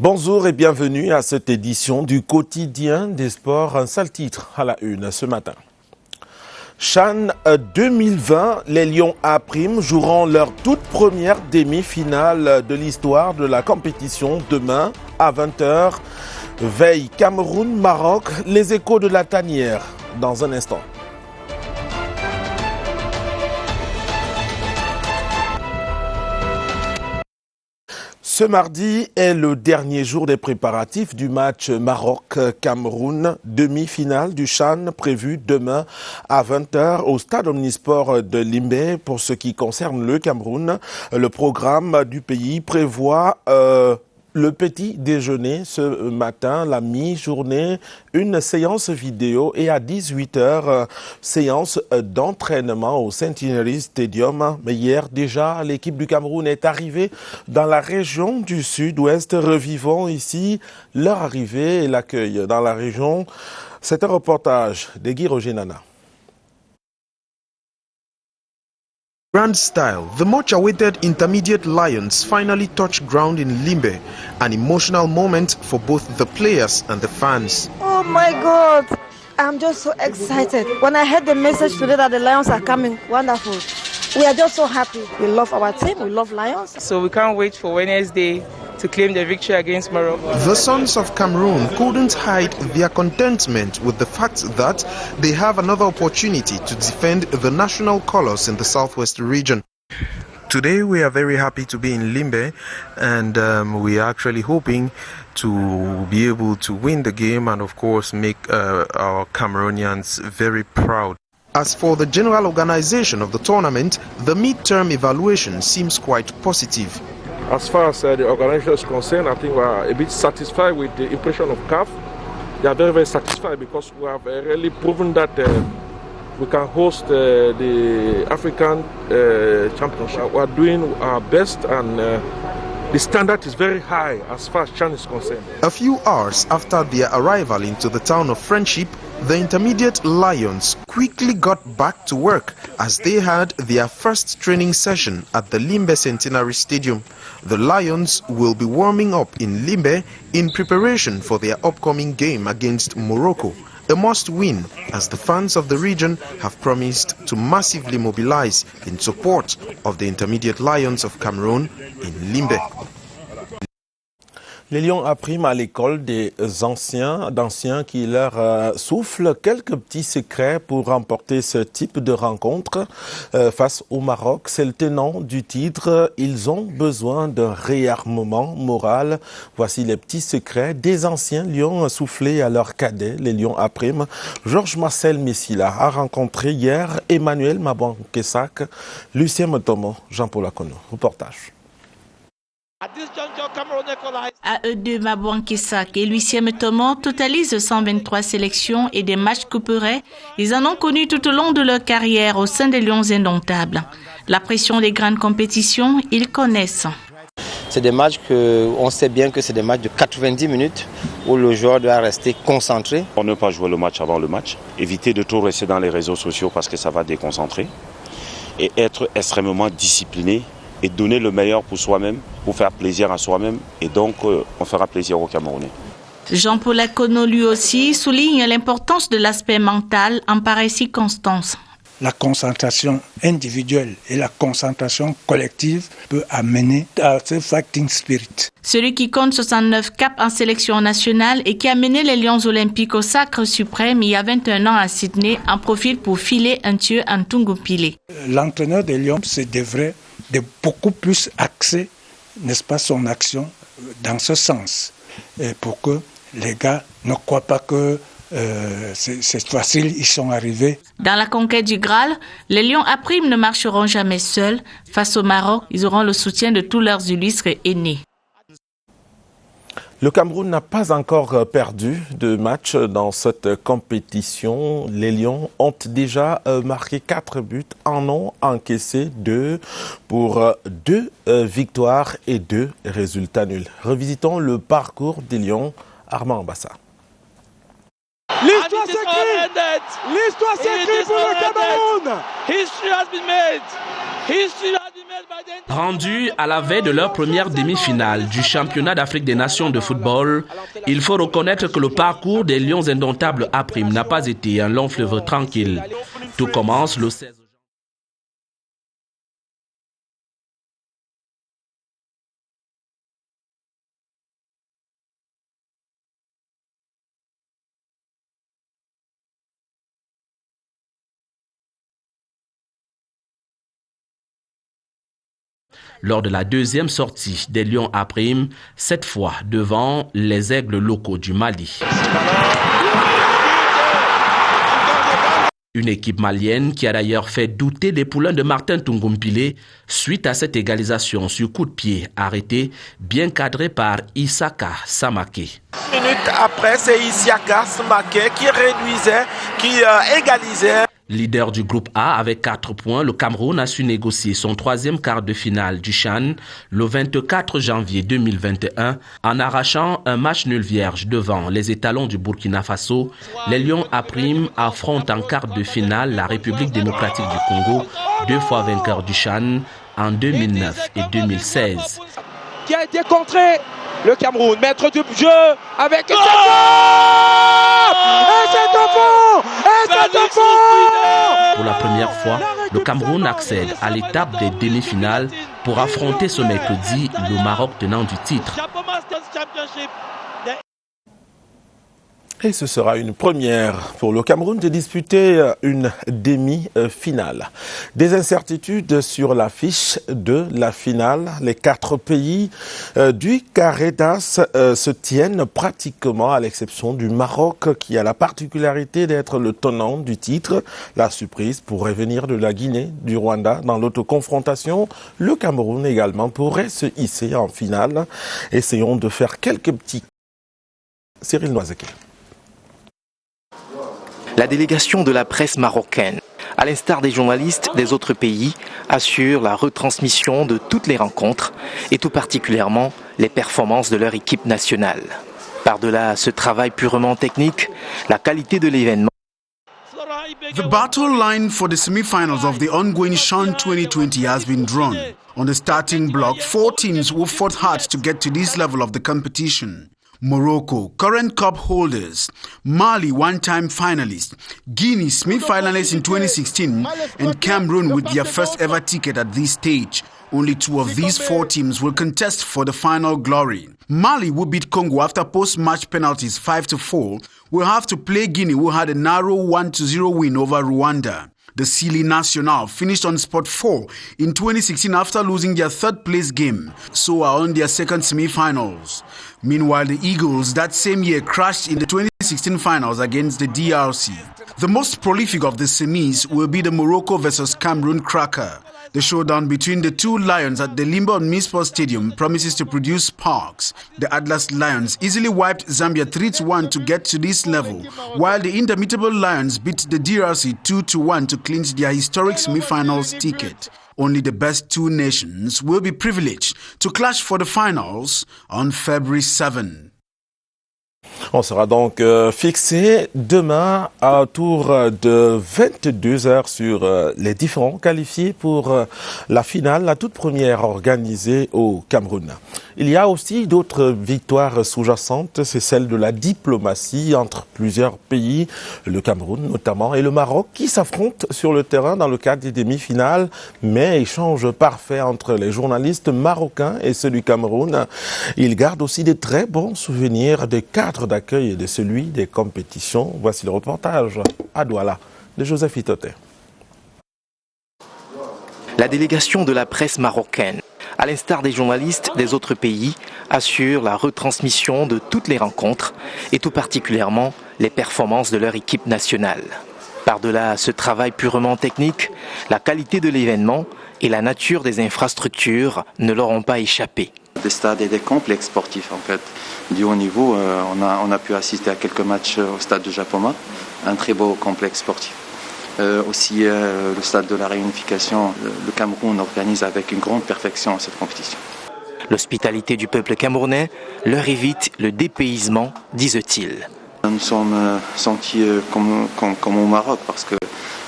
Bonjour et bienvenue à cette édition du quotidien des sports. Un seul titre à la une ce matin. CHAN 2020, les Lions A' joueront leur toute première demi-finale de l'histoire de la compétition demain à 20h. Veille Cameroun-Maroc, les échos de la tanière dans un instant. Ce mardi est le dernier jour des préparatifs du match Maroc-Cameroun, demi-finale du CHAN prévu demain à 20h au stade Omnisport de Limbé. Pour ce qui concerne le Cameroun, le programme du pays prévoit le petit déjeuner ce matin, la mi-journée, une séance vidéo et à 18h, séance d'entraînement au Centenary Stadium. Mais hier déjà, l'équipe du Cameroun est arrivée dans la région du sud-ouest. Revivons ici leur arrivée et l'accueil dans la région. C'est un reportage de Guy Roger Nana. Grand style, the much-awaited Intermediate Lions finally touched ground in Limbe, an emotional moment for both the players and the fans. Oh my God, I'm just so excited. When I heard the message today that the Lions are coming, wonderful. We are just so happy. We love our team, we love Lions. So we can't wait for Wednesday to claim the victory against Morocco. The sons of Cameroon couldn't hide their contentment with the fact that they have another opportunity to defend the national colors in the southwest region. Today we are very happy to be in Limbe, and we are actually hoping to be able to win the game and of course make our Cameroonians very proud. As for the general organization of the tournament, the mid-term evaluation seems quite positive. As far as the organization is concerned, I think we are a bit satisfied with the impression of CAF. They are very, very satisfied because we have really proven that we can host the African Championship. We are doing our best, and the standard is very high as far as CHAN is concerned. A few hours after their arrival into the town of Friendship, the Intermediate Lions quickly got back to work as they had their first training session at the Limbe Centenary Stadium. The Lions will be warming up in Limbe in preparation for their upcoming game against Morocco, a must-win as the fans of the region have promised to massively mobilize in support of the Intermediate Lions of Cameroon in Limbe. Les Lions A' à l'école des d'anciens qui leur soufflent quelques petits secrets pour remporter ce type de rencontre face au Maroc. C'est le tenant du titre. Ils ont besoin d'un réarmement moral. Voici les petits secrets des anciens Lions soufflés à leurs cadets, les Lions A'. Georges Marcel Messila a rencontré hier Emmanuel Mabouan-Kesak, Lucien Motomo, Jean-Paul Akono. Reportage. À eux deux, Mabouan-Kesak et Lucien Motomo totalisent 123 sélections et des matchs couperets. Ils en ont connu tout au long de leur carrière au sein des Lions indomptables. La pression des grandes compétitions, ils connaissent. C'est des matchs on sait bien que c'est des matchs de 90 minutes où le joueur doit rester concentré. Pour ne pas jouer le match avant le match, éviter de trop rester dans les réseaux sociaux parce que ça va déconcentrer et être extrêmement discipliné et donner le meilleur pour soi-même, pour faire plaisir à soi-même, et donc on fera plaisir aux Camerounais. Jean-Paul Akono lui aussi souligne l'importance de l'aspect mental en pareille circonstance. La concentration individuelle et la concentration collective peut amener à ce fighting spirit. Celui qui compte 69 caps en sélection nationale et qui a mené les Lions olympiques au sacre suprême il y a 21 ans à Sydney en profite pour filer un tuyau en Tungupile. L'entraîneur des Lions se devrait de beaucoup plus axer, n'est-ce pas, son action dans ce sens, et pour que les gars ne croient pas que c'est facile, ils sont arrivés. Dans la conquête du Graal, les Lions A' ne marcheront jamais seuls. Face au Maroc, ils auront le soutien de tous leurs illustres aînés. Le Cameroun n'a pas encore perdu de match dans cette compétition. Les Lions ont déjà marqué 4 buts, en ont encaissé 2 pour 2 victoires et 2 résultats nuls. Revisitons le parcours des Lions. Armand Bassa. L'histoire s'écrit! L'histoire s'écrit pour le Cameroun! History has been made! History has been made by the... Rendus à la veille de leur première demi-finale du championnat d'Afrique des Nations de football, il faut reconnaître que le parcours des Lions indomptables A' n'a pas été un long fleuve tranquille. Tout commence le 16 lors de la deuxième sortie des Lions A', cette fois devant les aigles locaux du Mali. Une équipe malienne qui a d'ailleurs fait douter des poulains de Martin Tungumpile suite à cette égalisation sur coup de pied arrêté, bien cadré par Issaka Samake. Minutes après, c'est Issaka Samake qui réduisait, qui égalisait. Leader du groupe A avec 4 points, le Cameroun a su négocier son 3e quart de finale du CHAN le 24 janvier 2021 en arrachant un match nul vierge devant les étalons du Burkina Faso. Les Lions A' affrontent en quart de finale la République démocratique du Congo, 2 fois vainqueur du CHAN en 2009 et 2016. Qui a été contré, le Cameroun, maître du jeu avec... Et c'est au fond! Pour la première fois, le Cameroun accède à l'étape des demi-finales pour affronter ce mercredi le Maroc tenant du titre. Et ce sera une première pour le Cameroun de disputer une demi-finale. Des incertitudes sur l'affiche de la finale. Les 4 pays du carré d'as se tiennent pratiquement à l'exception du Maroc qui a la particularité d'être le tenant du titre. La surprise pourrait venir de la Guinée, du Rwanda dans l'autoconfrontation. Le Cameroun également pourrait se hisser en finale. Essayons de faire quelques petits... Cyril Noiseke. La délégation de la presse marocaine, à l'instar des journalistes des autres pays, assure la retransmission de toutes les rencontres et tout particulièrement les performances de leur équipe nationale. Par-delà ce travail purement technique, la qualité de l'événement. The battle line for the semi-finals of the ongoing CHAN 2020 has been drawn. On the starting block, 4 teams who fought hard to get to this level of the competition. Morocco, current cup holders, Mali, one-time finalists, Guinea, semi-finalists in 2016, and Cameroon with their first ever ticket at this stage. Only 2 of these 4 teams will contest for the final glory. Mali, who beat Congo after post-match penalties 5-4, will have to play Guinea, who had a narrow 1-0 win over Rwanda. The Sili National finished on spot 4 in 2016 after losing their 3rd place game, so are on their 2nd semi-finals. Meanwhile, the Eagles that same year crashed in the 2016 finals against the DRC. The most prolific of the semis will be the Morocco versus Cameroon cracker. The showdown between the 2 Lions at the Limba Omnisport Stadium promises to produce sparks. The Atlas Lions easily wiped Zambia 3-1 to get to this level, while the Indomitable Lions beat the DRC 2-1 to clinch their historic semi-finals ticket. Only the best 2 nations will be privileged to clash for the finals on February 7. On sera donc fixé demain à autour de 22h sur les différents qualifiés pour la finale, la toute première organisée au Cameroun. Il y a aussi d'autres victoires sous-jacentes, c'est celle de la diplomatie entre plusieurs pays, le Cameroun notamment et le Maroc, qui s'affrontent sur le terrain dans le cadre des demi-finales, mais échange parfait entre les journalistes marocains et ceux du Cameroun. Ils gardent aussi des très bons souvenirs des cadres d'accueil et de celui des compétitions. Voici le reportage à Douala de Joseph Itote. La délégation de la presse marocaine, à l'instar des journalistes des autres pays, assure la retransmission de toutes les rencontres et tout particulièrement les performances de leur équipe nationale. Par-delà ce travail purement technique, la qualité de l'événement et la nature des infrastructures ne leur ont pas échappé. Des stades et des complexes sportifs en fait du haut niveau. On a pu assister à quelques matchs au stade de Japoma, un très beau complexe sportif. Aussi le stade de la Réunification, le Cameroun organise avec une grande perfection cette compétition. L'hospitalité du peuple camerounais leur évite le dépaysement, disent-ils. Nous sommes sentis comme au Maroc parce que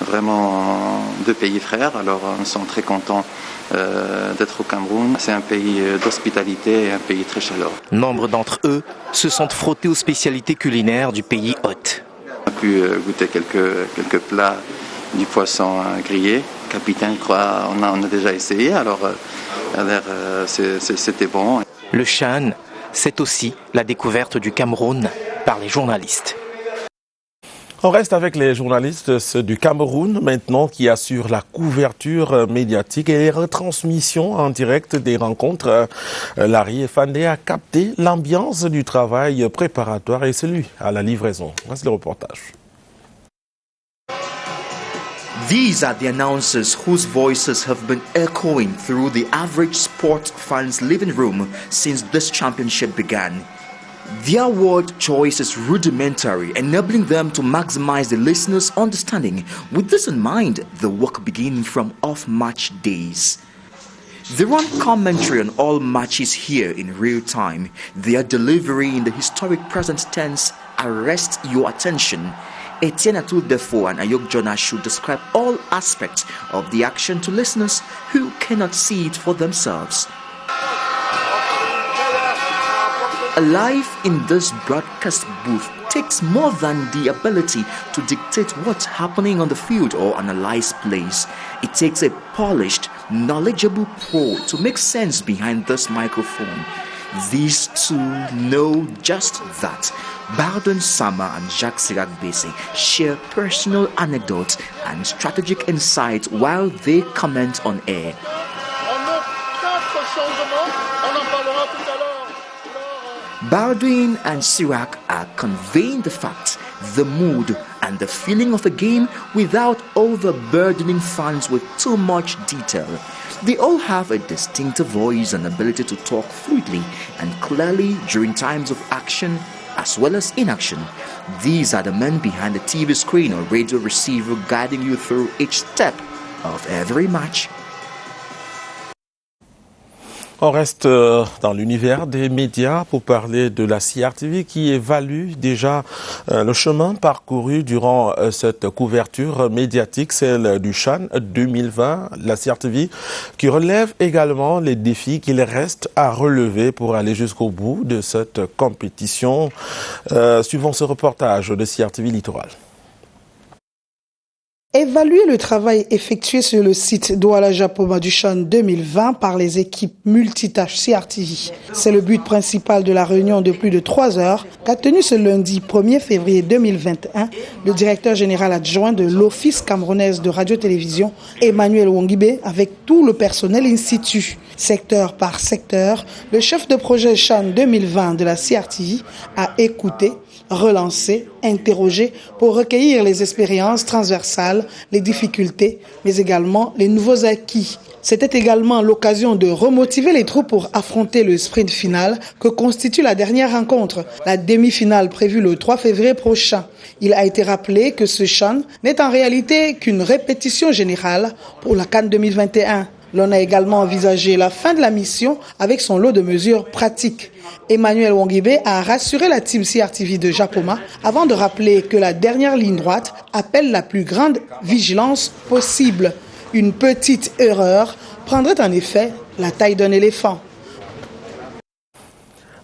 vraiment deux pays frères, alors nous sommes très contents d'être au Cameroun. C'est un pays d'hospitalité et un pays très chaleureux. Nombre d'entre eux se sont frottés aux spécialités culinaires du pays hôte. On a pu goûter quelques plats du poisson grillé. Capitaine, je crois, on a déjà essayé, alors c'était bon. Le CHAN, c'est aussi la découverte du Cameroun par les journalistes. On reste avec les journalistes du Cameroun maintenant qui assurent la couverture médiatique et les retransmissions en direct des rencontres. Larry Efandé a capté l'ambiance du travail préparatoire et celui à la livraison. Voici le reportage. These are the announcers whose voices have been echoing through the average sport fan's living room since this championship began. Their word choice is rudimentary, enabling them to maximize the listener's understanding. With this in mind, the work beginning from off-match days. They run commentary on all matches here in real time. Their delivery in the historic present tense arrests your attention. Etienne Atoul-Defo and Ayok Jonah should describe all aspects of the action to listeners who cannot see it for themselves. A life in this broadcast booth takes more than the ability to dictate what's happening on the field or analyze plays. It takes a polished, knowledgeable pro to make sense behind this microphone. These two know just that. Bardon Sama and Jacques Sirac-Bessé share personal anecdotes and strategic insights while they comment on air. Baldwin and Sirac are conveying the facts, the mood, and the feeling of a game without overburdening fans with too much detail. They all have a distinctive voice and ability to talk fluidly and clearly during times of action as well as inaction. These are the men behind the TV screen or radio receiver guiding you through each step of every match. On reste dans l'univers des médias pour parler de la CRTV qui évalue déjà le chemin parcouru durant cette couverture médiatique, celle du CHAN 2020. La CRTV qui relève également les défis qu'il reste à relever pour aller jusqu'au bout de cette compétition. Suivons ce reportage de CRTV Littoral. Évaluer le travail effectué sur le site Douala Japoma du CHAN 2020 par les équipes multitâches CRTV. C'est le but principal de la réunion de plus de 3 heures qu'a tenue ce lundi 1er février 2021 le directeur général adjoint de l'Office camerounaise de radio-télévision, Emmanuel Wongibé, avec tout le personnel in situ. Secteur par secteur, le chef de projet CHAN 2020 de la CRTV a écouté, relancer, interroger pour recueillir les expériences transversales, les difficultés, mais également les nouveaux acquis. C'était également l'occasion de remotiver les troupes pour affronter le sprint final que constitue la dernière rencontre, la demi-finale prévue le 3 février prochain. Il a été rappelé que ce CHAN n'est en réalité qu'une répétition générale pour la CAN 2021. L'on a également envisagé la fin de la mission avec son lot de mesures pratiques. Emmanuel Wongibé a rassuré la team CRTV de Japoma avant de rappeler que la dernière ligne droite appelle la plus grande vigilance possible. Une petite erreur prendrait en effet la taille d'un éléphant.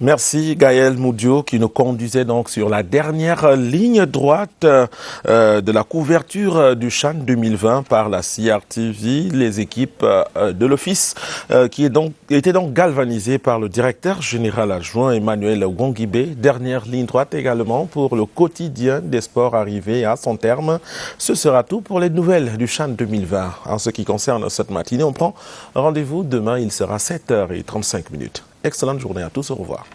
Merci Gaël Moudio qui nous conduisait donc sur la dernière ligne droite de la couverture du CHAN 2020 par la CRTV, les équipes de l'office qui étaient donc galvanisées par le directeur général adjoint Emmanuel Wongibé. Dernière ligne droite également pour le quotidien des sports arrivé à son terme. Ce sera tout pour les nouvelles du CHAN 2020. En ce qui concerne cette matinée, on prend rendez-vous demain, il sera 7h35. Excellente journée à tous, au revoir.